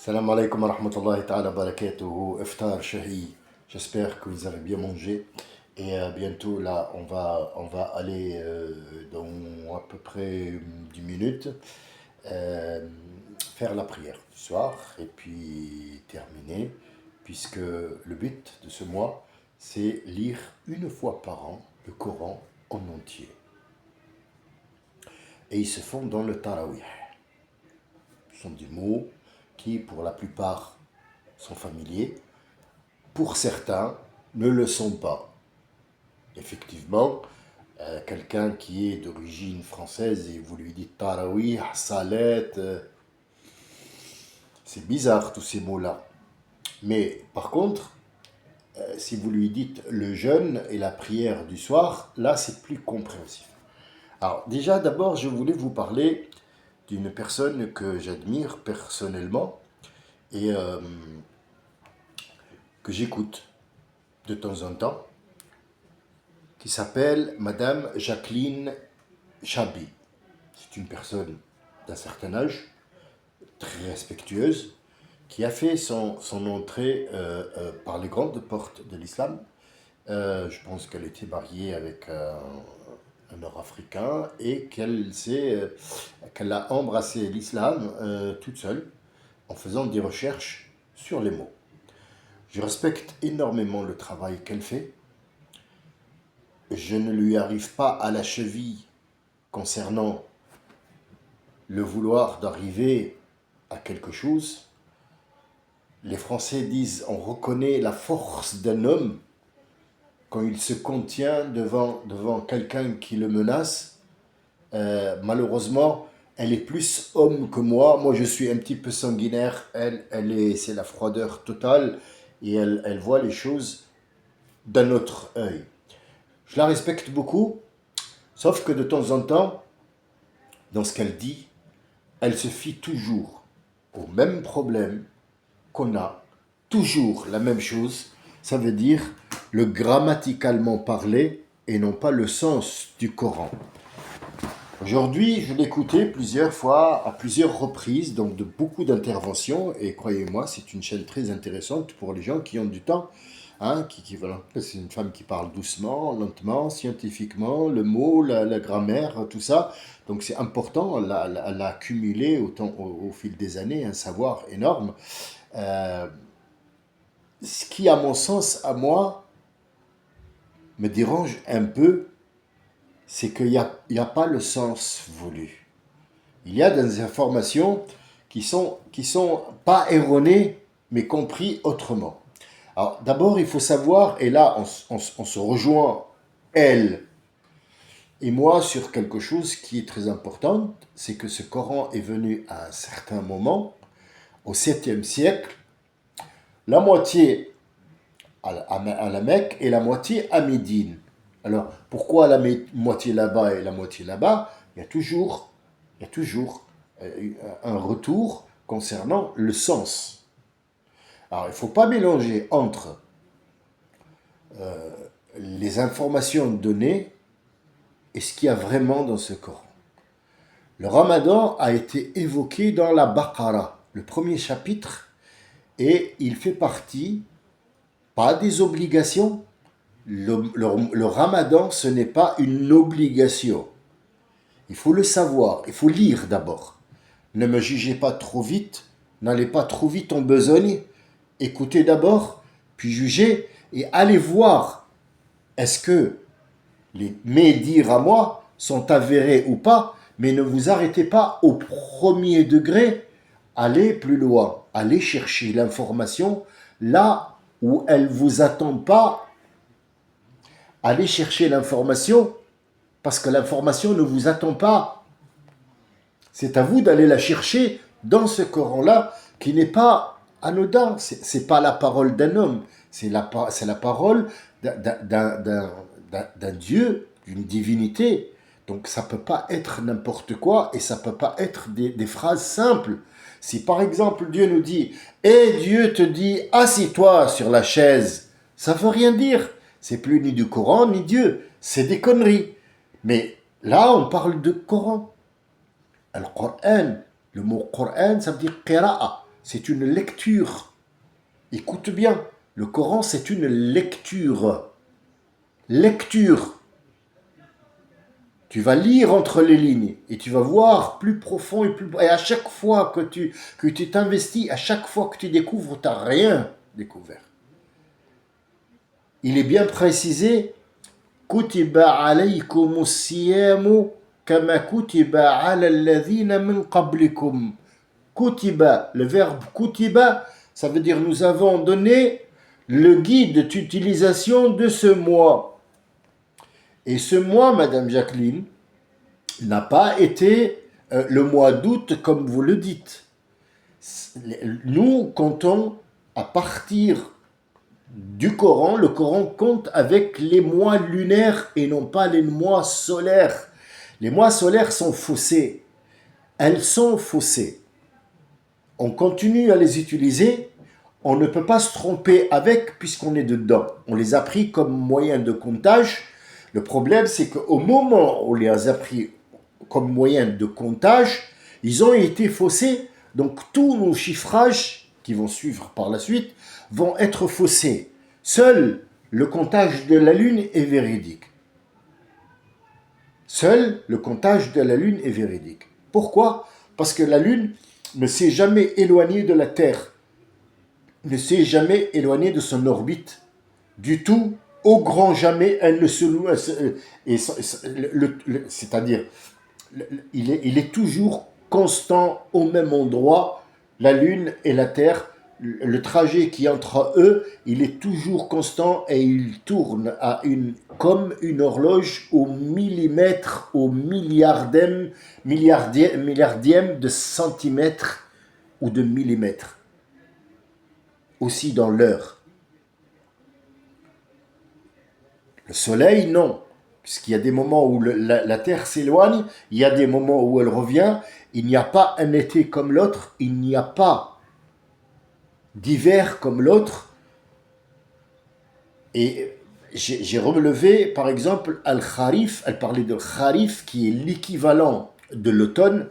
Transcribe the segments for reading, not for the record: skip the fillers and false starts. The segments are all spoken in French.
Salam alaikum wa rahmatullahi ta'ala barakatuhu, iftar shahi. J'espère que vous avez bien mangé. Et bientôt, là, on va aller dans à peu près 10 minutes euh, faire la prière du soir et puis terminer, puisque le but de ce mois, c'est lire une fois par an le Coran en entier. Et ils se font dans le Tarawih. Ce sont des mots qui, pour la plupart, sont familiers. Pour certains, ne le sont pas. Effectivement, quelqu'un qui est d'origine française et vous lui dites Tarawih, Salet, c'est bizarre tous ces mots-là. Mais par contre, si vous lui dites le jeûne et la prière du soir, là c'est plus compréhensif. Alors déjà, d'abord, je voulais vous parler d'une personne que j'admire personnellement et que j'écoute de temps en temps, qui s'appelle Madame Jacqueline Chabi. C'est une personne d'un certain âge, très respectueuse, qui a fait son entrée par les grandes portes de l'islam. Je pense qu'elle était mariée avec un Nord-Africain et qu'elle a embrassé l'islam toute seule en faisant des recherches sur les mots. Je respecte énormément le travail qu'elle fait. Je ne lui arrive pas à la cheville concernant le vouloir d'arriver à quelque chose. Les Français disent on reconnaît la force d'un homme quand il se contient devant quelqu'un qui le menace. Malheureusement, elle est plus homme que moi. Moi, je suis un petit peu sanguinaire. C'est la froideur totale et elle voit les choses d'un autre œil. Je la respecte beaucoup, sauf que de temps en temps, dans ce qu'elle dit, elle se fie toujours au même problème qu'on a, toujours la même chose. Ça veut dire le grammaticalement parlé et non pas le sens du Coran. Aujourd'hui, je l'écoutais plusieurs fois, à plusieurs reprises, donc de beaucoup d'interventions, et croyez-moi, c'est une chaîne très intéressante pour les gens qui ont du temps. Voilà. C'est une femme qui parle doucement, lentement, scientifiquement, le mot, la grammaire, tout ça. Donc c'est important, elle a accumulé au fil des années un savoir énorme. Euh, Ce qui, à mon sens, à moi, me dérange un peu, c'est qu'il n'y a pas le sens voulu. Il y a des informations qui sont pas erronées, mais compris autrement. Alors, d'abord, il faut savoir, et là, on se rejoint, elle et moi, sur quelque chose qui est très important, c'est que ce Coran est venu à un certain moment, au 7e siècle, la moitié à la Mecque et la moitié à Médine. Alors, pourquoi la moitié là-bas et la moitié là-bas? Il y a toujours un retour concernant le sens. Alors, il ne faut pas mélanger entre les informations données et ce qu'il y a vraiment dans ce Coran. Le Ramadan a été évoqué dans la Baqara, le premier chapitre, et il fait partie, pas des obligations. Le Ramadan, ce n'est pas une obligation. Il faut le savoir, il faut lire d'abord. Ne me jugez pas trop vite, n'allez pas trop vite en besogne. Écoutez d'abord, puis jugez et allez voir est-ce que mes dires à moi sont avérés ou pas, mais ne vous arrêtez pas au premier degré, allez plus loin, allez chercher l'information là où elle ne vous attend pas, allez chercher l'information parce que l'information ne vous attend pas. C'est à vous d'aller la chercher dans ce Coran-là qui n'est pas anodin. C'est pas la parole d'un homme, c'est la parole d'un Dieu, d'une divinité. Donc ça ne peut pas être n'importe quoi et ça ne peut pas être des phrases simples. Si par exemple Dieu nous dit « Et Dieu te dit assis-toi sur la chaise », ça ne veut rien dire. C'est plus ni du Coran ni Dieu, c'est des conneries. Mais là on parle de Coran. Al-Qur'an, le mot Qur'an, ça veut dire qira'a. c'est une lecture. Écoute bien, le Coran, c'est une lecture. Lecture. Tu vas lire entre les lignes et tu vas voir plus profond et plus... Et à chaque fois que tu t'investis, à chaque fois que tu découvres, tu n'as rien découvert. Il est bien précisé, Kutiba alaykumus siyamu kama kutiba ala alladhina min qablikum. Kutiba, le verbe kutiba, ça veut dire nous avons donné le guide d'utilisation de ce mois. Et ce mois, Madame Jacqueline, n'a pas été le mois d'août comme vous le dites. Nous comptons à partir du Coran, le Coran compte avec les mois lunaires et non pas les mois solaires. Les mois solaires sont faussés. Elles sont faussées. On continue à les utiliser. On ne peut pas se tromper avec puisqu'on est dedans. On les a pris comme moyen de comptage. Le problème, c'est qu'au moment où on les a pris comme moyen de comptage, ils ont été faussés. Donc tous nos chiffrages qui vont suivre par la suite vont être faussés. Seul le comptage de la Lune est véridique. Seul le comptage de la Lune est véridique. Pourquoi? Parce que la Lune ne s'est jamais éloignée de la Terre, ne s'est jamais éloignée de son orbite. Du tout, au grand jamais, elle ne se loue. C'est-à-dire, il est toujours constant au même endroit, la Lune et la Terre. Le trajet qui est entre eux, il est toujours constant et il tourne comme une horloge au millimètre, au milliardième de centimètre ou de millimètre. Aussi dans l'heure. Le soleil, non. Puisqu'il y a des moments où la Terre s'éloigne, il y a des moments où elle revient. Il n'y a pas un été comme l'autre, il n'y a pas d'hiver comme l'autre. Et j'ai relevé, par exemple, Al-Kharif, elle parlait de Kharif, qui est l'équivalent de l'automne.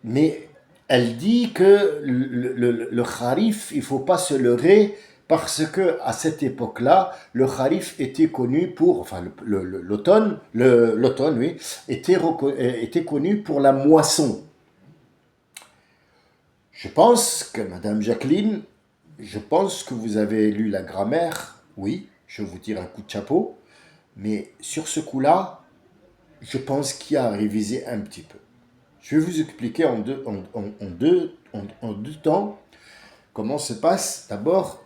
Mais elle dit que le Kharif, il ne faut pas se leurrer, parce que à cette époque-là, le Kharif était connu pour, enfin l'automne, oui, était connu pour la moisson. Je pense que, Madame Jacqueline, je pense que vous avez lu la grammaire, oui, je vous tire un coup de chapeau, mais sur ce coup-là, je pense qu'il y a à réviser un petit peu. Je vais vous expliquer en deux temps comment se passe d'abord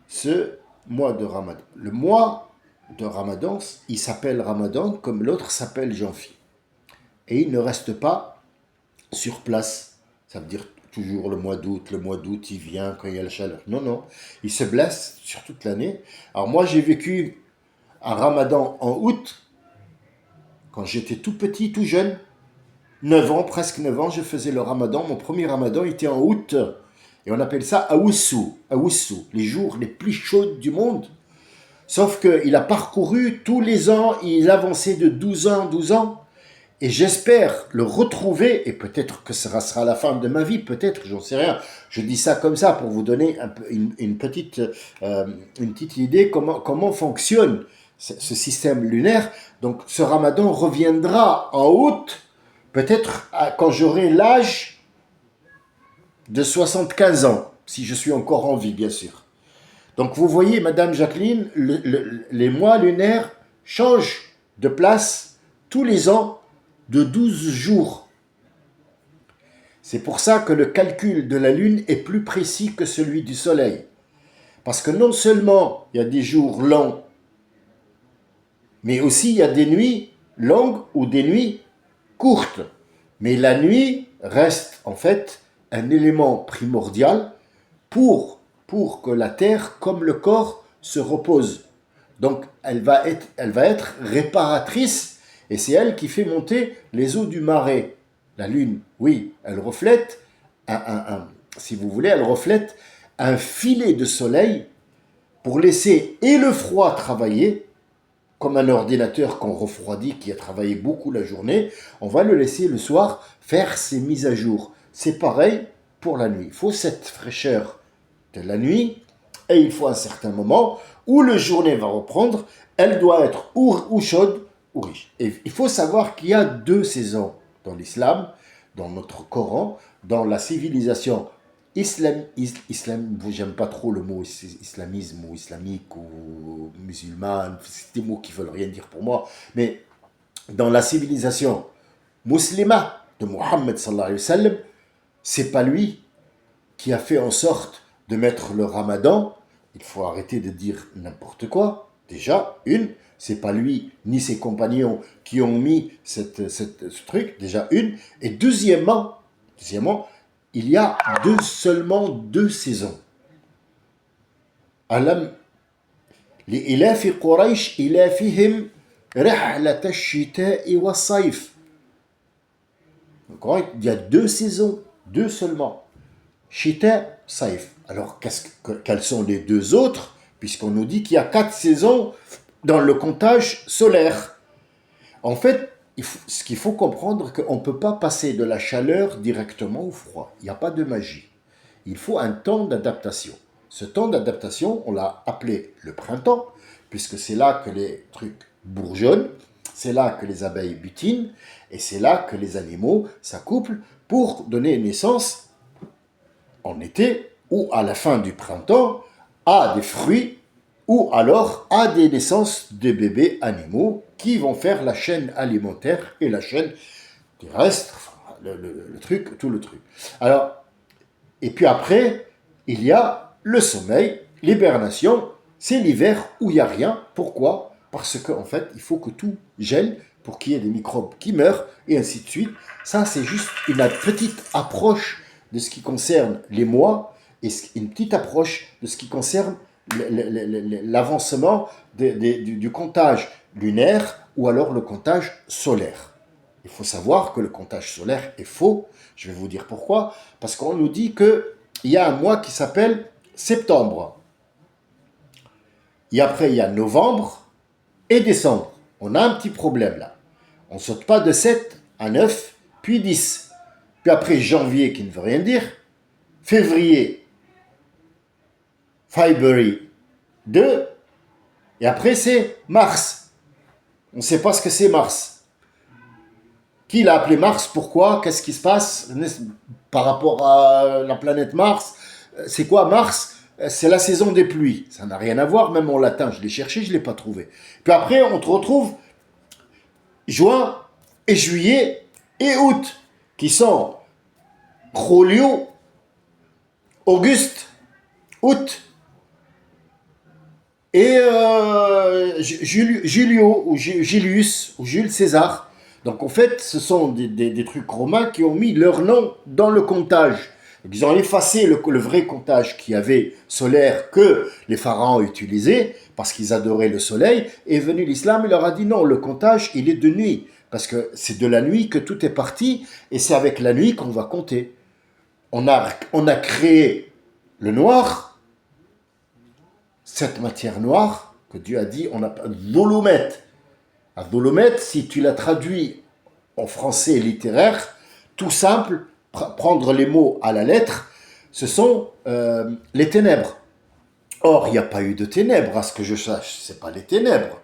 ce mois de Ramadan. Le mois de Ramadan, il s'appelle Ramadan comme l'autre s'appelle Janvier. Et il ne reste pas sur place. Ça veut dire toujours le mois d'août il vient quand il y a la chaleur. Non, non, il se blesse sur toute l'année. Alors moi, j'ai vécu un Ramadan en août, quand j'étais tout petit, tout jeune, 9 ans, presque 9 ans, je faisais le Ramadan. Mon premier Ramadan était en août. Et on appelle ça Awusu, les jours les plus chauds du monde. Sauf qu'il a parcouru tous les ans, il avançait de 12 ans. Et j'espère le retrouver, et peut-être que ce sera la fin de ma vie, peut-être, j'en sais rien. Je dis ça comme ça pour vous donner une petite idée comment fonctionne ce système lunaire. Donc ce Ramadan reviendra en août, peut-être quand j'aurai l'âge de 75 ans, si je suis encore en vie, bien sûr. Donc vous voyez, Madame Jacqueline, les mois lunaires changent de place tous les ans de 12 jours. C'est pour ça que le calcul de la Lune est plus précis que celui du Soleil. Parce que non seulement il y a des jours longs, mais aussi il y a des nuits longues ou des nuits courtes. Mais la nuit reste en fait un élément primordial pour que la terre, comme le corps, se repose. Donc elle va être réparatrice et c'est elle qui fait monter les eaux du marais. La lune, oui, elle reflète si vous voulez, elle reflète un filet de soleil pour laisser et le froid travailler, comme un ordinateur qu'on refroidit, qui a travaillé beaucoup la journée, on va le laisser le soir faire ses mises à jour. c'est pareil pour la nuit. Il faut cette fraîcheur de la nuit et il faut un certain moment où la journée va reprendre, elle doit être ou chaude ou riche. Et il faut savoir qu'il y a deux saisons dans l'islam, dans notre Coran, dans la civilisation j'aime pas trop le mot islamisme ou islamique ou musulman, c'est des mots qui veulent rien dire pour moi, mais dans la civilisation musulmane de Mohammed sallallahu alayhi wa sallam, c'est pas lui qui a fait en sorte de mettre le ramadan. Il faut arrêter de dire n'importe quoi. Déjà, c'est pas lui ni ses compagnons qui ont mis ce truc, déjà une. Et deuxièmement, il y a seulement deux saisons. Alam li'ilafi Quraysh ilafihim rihlat ash-shita'i was-sayf. Il y a deux saisons, deux seulement. Shita, Saif. Alors, quelles sont les deux autres? Puisqu'on nous dit qu'il y a 4 saisons dans le comptage solaire. En fait, ce qu'il faut comprendre, c'est qu'on ne peut pas passer de la chaleur directement au froid. Il n'y a pas de magie. Il faut un temps d'adaptation. Ce temps d'adaptation, on l'a appelé le printemps, puisque c'est là que les trucs bourgeonnent, c'est là que les abeilles butinent, et c'est là que les animaux s'accouplent pour donner naissance en été ou à la fin du printemps à des fruits ou alors à des naissances de bébés animaux qui vont faire la chaîne alimentaire et la chaîne terrestre, le truc, tout le truc. Alors, et puis après, il y a le sommeil, l'hibernation, c'est l'hiver où il n'y a rien. Pourquoi? Parce qu'en fait, il faut que tout gèle pour qu'il y ait des microbes qui meurent et ainsi de suite. Ça, c'est juste une petite approche de ce qui concerne les mois et une petite approche de ce qui concerne l'avancement du comptage lunaire ou alors le comptage solaire. Il faut savoir que le comptage solaire est faux. Je vais vous dire pourquoi. Parce qu'on nous dit qu'il y a un mois qui s'appelle septembre. Et après, il y a novembre et décembre. On a un petit problème là. On ne saute pas de 7 à 9, puis 10. Puis après janvier, qui ne veut rien dire, février, February 2, et après c'est mars. On ne sait pas ce que c'est mars. Qui l'a appelé Mars? Pourquoi? Qu'est-ce qui se passe par rapport à la planète Mars? C'est quoi Mars? C'est la saison des pluies. Ça n'a rien à voir, même en latin. Je l'ai cherché, je ne l'ai pas trouvé. Puis après, on te retrouve juin et juillet et août, qui sont Julio, Auguste, août, et Julio, ou Julius, ou Jules César. Donc en fait, ce sont des trucs romains qui ont mis leur nom dans le comptage. Donc, ils ont effacé le vrai comptage qu'il y avait solaire que les pharaons utilisaient, parce qu'ils adoraient le soleil, et est venu l'islam, il leur a dit non, le comptage, il est de nuit, parce que c'est de la nuit que tout est parti, et c'est avec la nuit qu'on va compter. On a créé le noir, cette matière noire que Dieu a dit, on appelle dhulumat. Dhulumat, si tu la traduis en français littéraire, tout simple, prendre les mots à la lettre, ce sont les ténèbres. Or, il n'y a pas eu de ténèbres, à ce que je sache, ce n'est pas les ténèbres.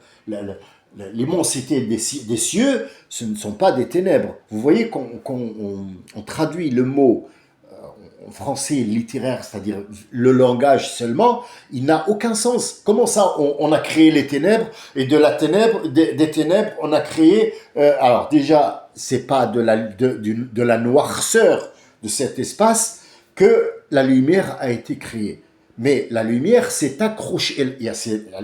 L'immensité des cieux, ce ne sont pas des ténèbres. Vous voyez qu'on traduit le mot en français littéraire, c'est-à-dire le langage seulement, il n'a aucun sens. Comment ça, on a créé les ténèbres, et de la ténèbre, des ténèbres, on a créé... alors déjà, c'est pas de la noirceur de cet espace que la lumière a été créée. Mais la lumière s'est accrochée, elle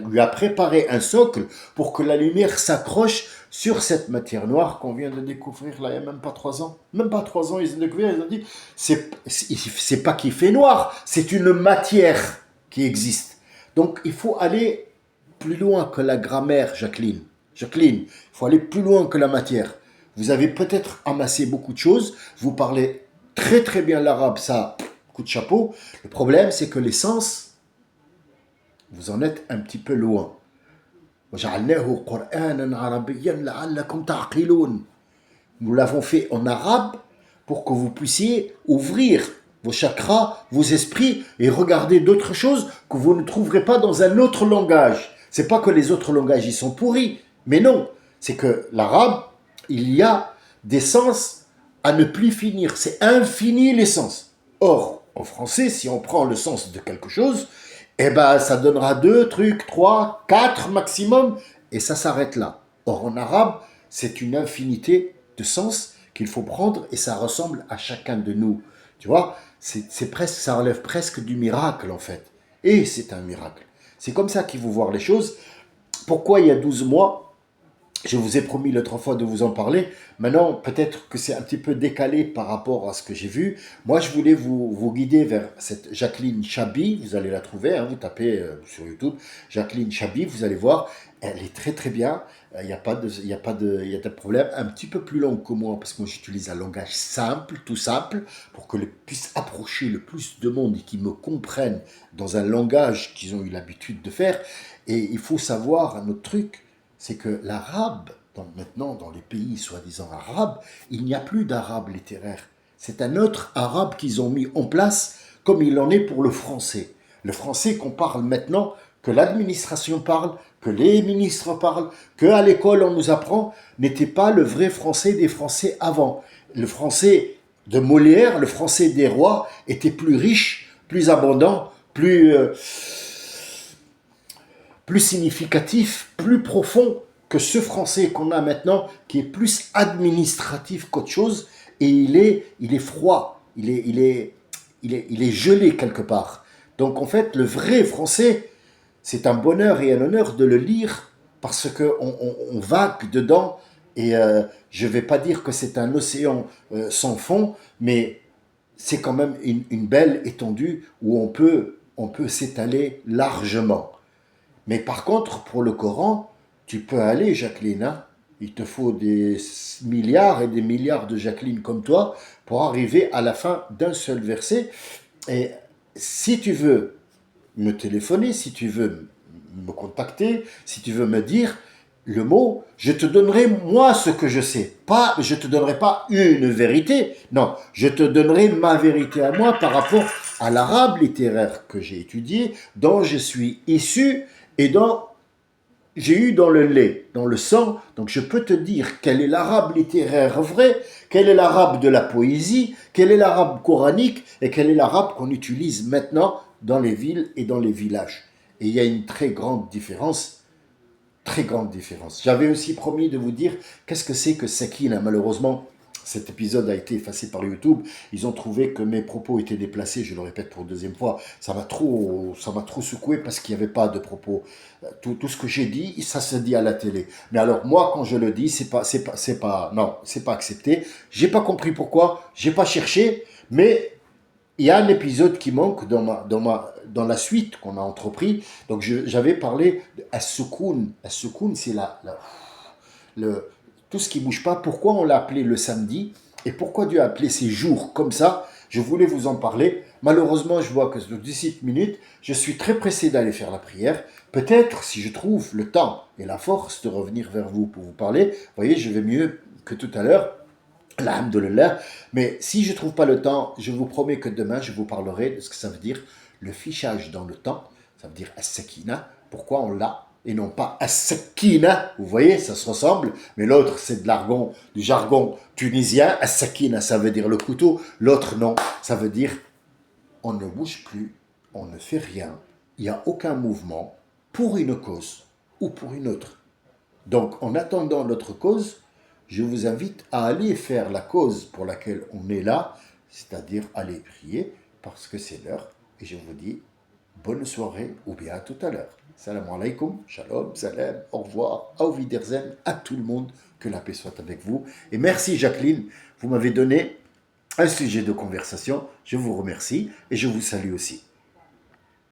lui a préparé un socle pour que la lumière s'accroche sur cette matière noire qu'on vient de découvrir là, il n'y a même pas 3 ans. Même pas 3 ans, ils ont découvert, ils ont dit, c'est pas qu'il fait noir, c'est une matière qui existe. Donc il faut aller plus loin que la grammaire, Jacqueline. Jacqueline, il faut aller plus loin que la matière. Vous avez peut-être amassé beaucoup de choses, vous parlez très très bien l'arabe, ça, coup de chapeau. Le problème, c'est que les sens, vous en êtes un petit peu loin. Nous l'avons fait en arabe pour que vous puissiez ouvrir vos chakras, vos esprits et regarder d'autres choses que vous ne trouverez pas dans un autre langage. C'est pas que les autres langages ils sont pourris, mais non, c'est que l'arabe, il y a des sens à ne plus finir, c'est infini les sens. Or, en français, si on prend le sens de quelque chose, eh ben ça donnera 2 trucs, 3, 4 maximum et ça s'arrête là. Or en arabe, c'est une infinité de sens qu'il faut prendre et ça ressemble à chacun de nous. Tu vois, c'est presque, ça relève presque du miracle en fait. Et c'est un miracle. C'est comme ça qu'il faut voir les choses. Pourquoi il y a 12 mois, je vous ai promis l'autre fois de vous en parler. Maintenant, peut-être que c'est un petit peu décalé par rapport à ce que j'ai vu. Moi, je voulais vous guider vers cette Jacqueline Chabi. Vous allez la trouver, hein, vous tapez sur YouTube Jacqueline Chabi, vous allez voir. Elle est très très bien. Il n'y a pas de problème. Un petit peu plus long que moi parce que moi j'utilise un langage simple, tout simple, pour que je puisse approcher le plus de monde et qu'ils me comprennent dans un langage qu'ils ont eu l'habitude de faire. Et il faut savoir un autre truc, c'est que l'arabe, maintenant dans les pays soi-disant arabes, il n'y a plus d'arabe littéraire. C'est un autre arabe qu'ils ont mis en place comme il en est pour le français. Le français qu'on parle maintenant, que l'administration parle, que les ministres parlent, qu'à l'école on nous apprend, n'était pas le vrai français des Français avant. Le français de Molière, le français des rois, était plus riche, plus abondant, plus significatif, plus profond que ce français qu'on a maintenant, qui est plus administratif qu'autre chose, et il est froid, il est gelé quelque part. Donc en fait, le vrai français, c'est un bonheur et un honneur de le lire parce qu'on vague dedans et je ne vais pas dire que c'est un océan sans fond, mais c'est quand même une belle étendue où on peut s'étaler largement. Mais par contre, pour le Coran, tu peux aller, Jacqueline, hein. Il te faut des milliards et des milliards de Jacqueline comme toi pour arriver à la fin d'un seul verset. Et si tu veux me téléphoner, si tu veux me contacter, si tu veux me dire le mot, je te donnerai moi ce que je sais. Pas, je te donnerai pas une vérité. Non, je te donnerai ma vérité à moi par rapport à l'arabe littéraire que j'ai étudié, dont je suis issu et dont j'ai eu dans le lait, dans le sang. Donc je peux te dire quel est l'arabe littéraire vrai, quel est l'arabe de la poésie, quel est l'arabe coranique et quel est l'arabe qu'on utilise maintenant dans les villes et dans les villages. Et il y a une très grande différence. Très grande différence. J'avais aussi promis de vous dire qu'est-ce que c'est que Sakina. Malheureusement, cet épisode a été effacé par YouTube. Ils ont trouvé que mes propos étaient déplacés. Je le répète pour 2e fois. Ça m'a trop secoué parce qu'il n'y avait pas de propos. Tout ce que j'ai dit, ça se dit à la télé. Mais alors moi, quand je le dis, c'est pas accepté. J'ai pas compris pourquoi. J'ai pas cherché, mais il y a un épisode qui manque dans la suite qu'on a entrepris. Donc j'avais parlé de As-Soukoun. As-Soukoun, c'est tout ce qui ne bouge pas. Pourquoi on l'a appelé le samedi et pourquoi Dieu a appelé ces jours comme ça? Je voulais vous en parler. Malheureusement, je vois que c'est 17 minutes. Je suis très pressé d'aller faire la prière. Peut-être, si je trouve le temps et la force de revenir vers vous pour vous parler, vous voyez, je vais mieux que tout à l'heure. Alhamdulillah. Mais si je ne trouve pas le temps, je vous promets que demain, je vous parlerai de ce que ça veut dire le fichage dans le temps. Ça veut dire as-sakina. Pourquoi on l'a et non pas as-sakina. Vous voyez, ça se ressemble. Mais l'autre, c'est du jargon tunisien. As-sakina, ça veut dire le couteau. L'autre, non. Ça veut dire on ne bouge plus, on ne fait rien. Il n'y a aucun mouvement pour une cause ou pour une autre. Donc, en attendant notre cause, je vous invite à aller faire la cause pour laquelle on est là, c'est-à-dire aller prier, parce que c'est l'heure. Et je vous dis bonne soirée ou bien à tout à l'heure. Salam alaikum, shalom, salam, au revoir, auf Wiedersehen, à tout le monde, que la paix soit avec vous. Et merci Jacqueline, vous m'avez donné un sujet de conversation, je vous remercie et je vous salue aussi.